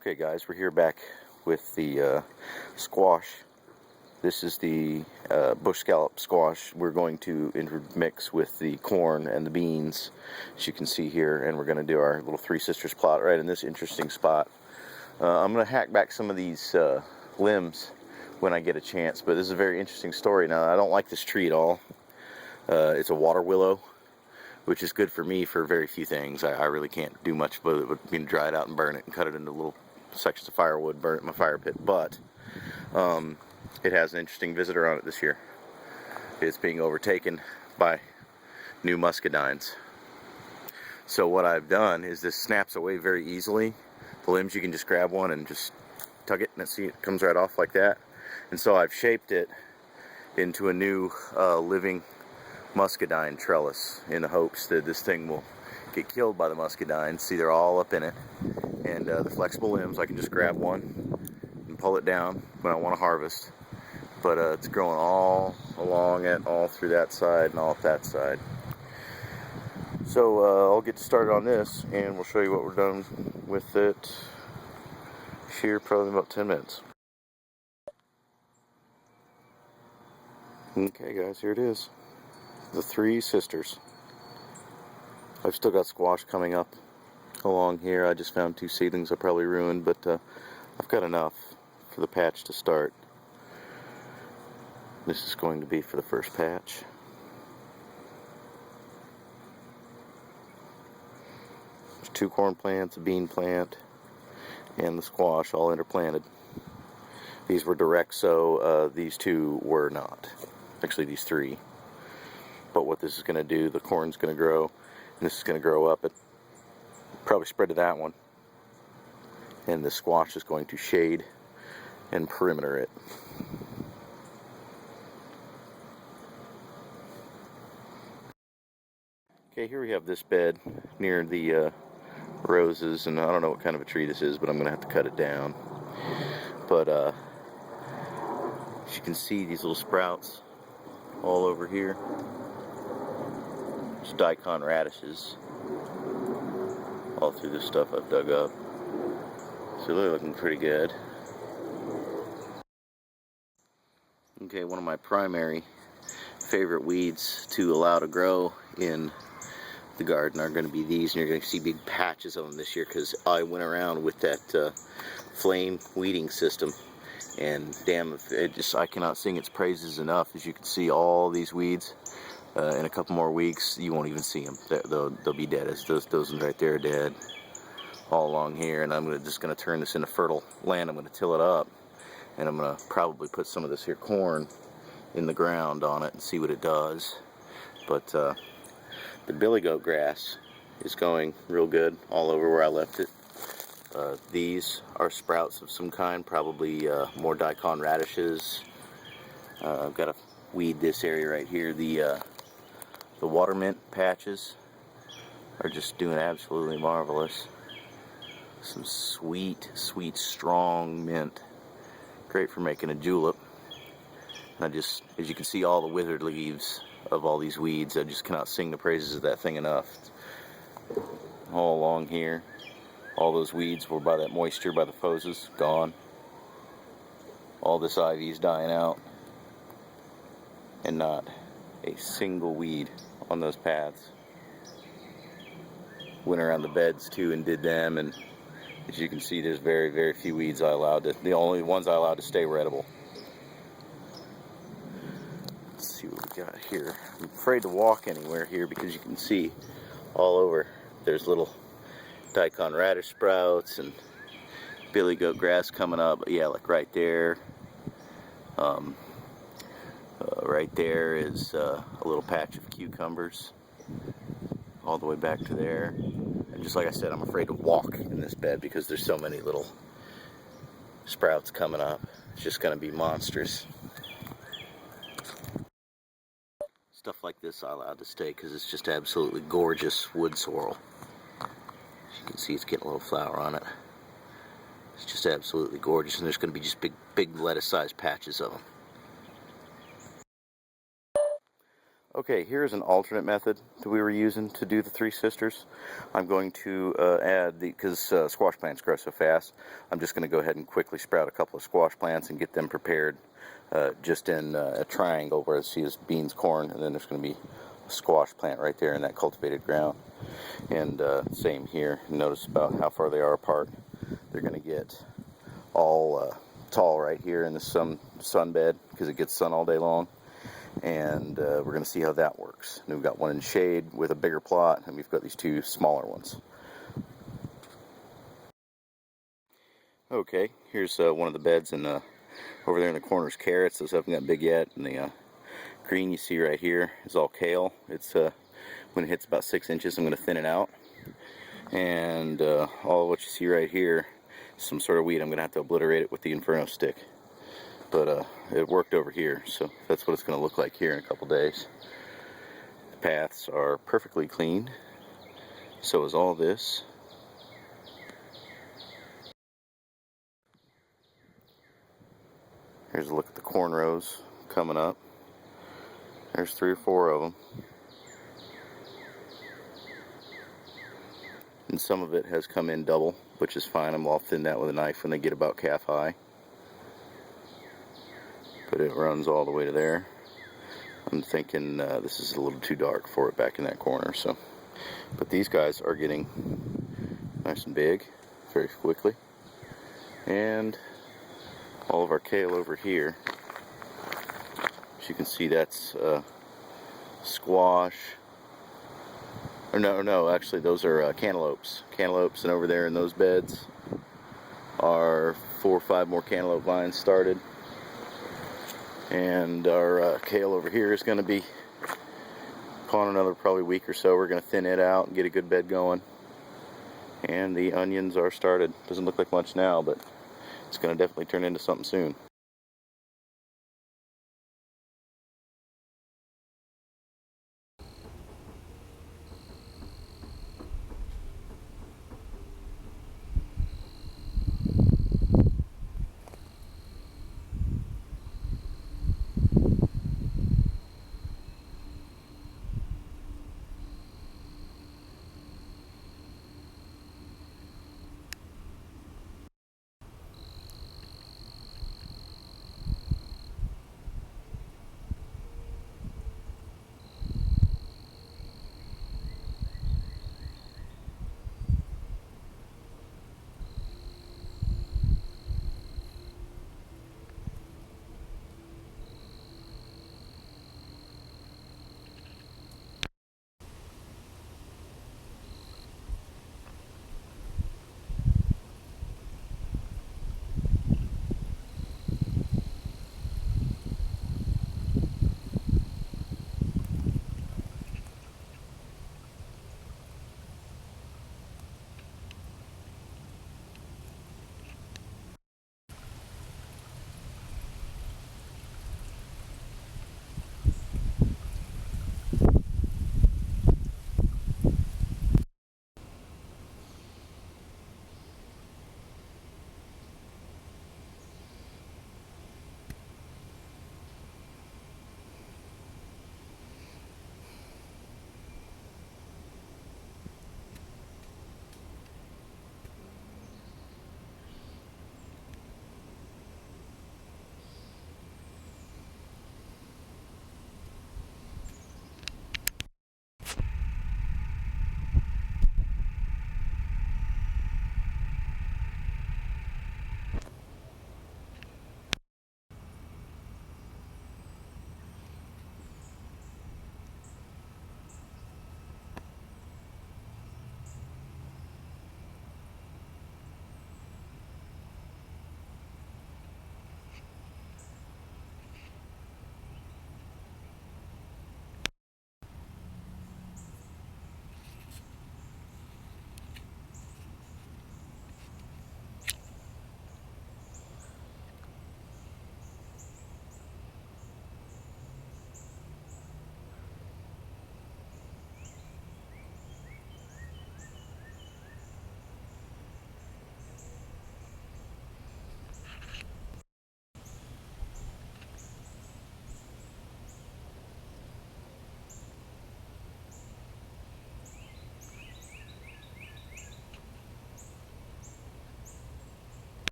Okay guys, we're here back with the squash. This is the bush scallop squash we're going to intermix with the corn and the beans, as you can see here, and we're going to do our little Three Sisters plot right in this interesting spot. I'm going to hack back some of these limbs when I get a chance, but this is a very interesting story. Now, I don't like this tree at all. It's a water willow, which is good for me for very few things. I really can't do much with it but dry it out and burn it and cut it into little sections of firewood, burn it in my fire pit. But it has an interesting visitor on it this year. It's being overtaken by new muscadines. So what I've done is this snaps away very easily. The limbs, you can just grab one and just tug it, and see it comes right off like that. And so I've shaped it into a new living muscadine trellis in the hopes that this thing will get killed by the muscadines. See, they're all up in it, and the flexible limbs, I can just grab one and pull it down when I want to harvest. But it's growing all along it, all through that side and all up that side. So I'll get started on this and we'll show you what we're done with it here probably in about 10 minutes. Okay guys, here it is. The Three Sisters. I've still got squash coming up along here. I just found 2 seedlings I probably ruined, but I've got enough for the patch to start. This is going to be for the first patch. There's 2 corn plants, a bean plant, and the squash all interplanted. These were direct sow, these 2 were not. Actually, these 3. But what this is going to do, the corn's going to grow, and this is going to grow up. It probably spread to that one. And the squash is going to shade and perimeter it. Okay, here we have this bed near the roses, and I don't know what kind of a tree this is, but I'm going to have to cut it down. But as you can see, these little sprouts all over here. There's daikon radishes all through this stuff I've dug up. So they're looking pretty good. Okay, one of my primary favorite weeds to allow to grow in the garden are going to be these, and you're going to see big patches of them this year because I went around with that flame weeding system, and damn, I cannot sing its praises enough. As you can see, all these weeds, in a couple more weeks you won't even see them. They'll be dead. As those ones right there are dead all along here. And I'm just going to turn this into fertile land. I'm going to till it up, and I'm going to probably put some of this here corn in the ground on it and see what it does. But the billy goat grass is going real good all over where I left it. These are sprouts of some kind, probably more daikon radishes. I've got to weed this area right here. The water mint patches are just doing absolutely marvelous. Some sweet, sweet, strong mint. Great for making a julep. And as you can see, all the withered leaves of all these weeds, I just cannot sing the praises of that thing enough. All along here, all those weeds were by that moisture, by the foses, gone. All this ivy's dying out, and not a single weed on those paths. Went around the beds too and did them, and as you can see, there's very, very few weeds the only ones I allowed to stay were edible. Let's see what we got here. I'm afraid to walk anywhere here because you can see all over there's little daikon radish sprouts and billy goat grass coming up. Yeah, like right there. Right there is a little patch of cucumbers all the way back to there. And just like I said, I'm afraid to walk in this bed because there's so many little sprouts coming up. It's just going to be monstrous. Stuff like this I allowed to stay because it's just absolutely gorgeous wood sorrel. As you can see, it's getting a little flower on it. It's just absolutely gorgeous, and there's going to be just big lettuce-sized patches of them. Okay, here's an alternate method that we were using to do the Three Sisters. I'm going to add because squash plants grow so fast, I'm just going to go ahead and quickly sprout a couple of squash plants and get them prepared just in a triangle where I see as beans, corn, and then there's going to be a squash plant right there in that cultivated ground. And same here. Notice about how far they are apart. They're going to get all tall right here in the sunbed because it gets sun all day long. And we're going to see how that works. And we've got one in shade with a bigger plot, and we've got these two smaller ones. Okay, here's one of the beds, and over there in the corner is carrots. Those haven't got big yet, and the green you see right here is all kale. It's when it hits about 6 inches, I'm going to thin it out, and all what you see right here is some sort of weed. I'm going to have to obliterate it with the Inferno stick. But it worked over here, so that's what it's going to look like here in a couple days. The paths are perfectly clean, so is all this. Here's a look at the corn rows coming up. There's 3 or 4 of them. And some of it has come in double, which is fine. I'll thin that with a knife when they get about calf high. But it runs all the way to there. I'm thinking this is a little too dark for it back in that corner. So, but these guys are getting nice and big very quickly. And all of our kale over here, as you can see, that's squash. Or no, actually those are cantaloupes. Cantaloupes, and over there in those beds are 4 or 5 more cantaloupe vines started. And our kale over here is going to be gone another probably week or so. We're going to thin it out and get a good bed going. And the onions are started. Doesn't look like much now, but it's going to definitely turn into something soon.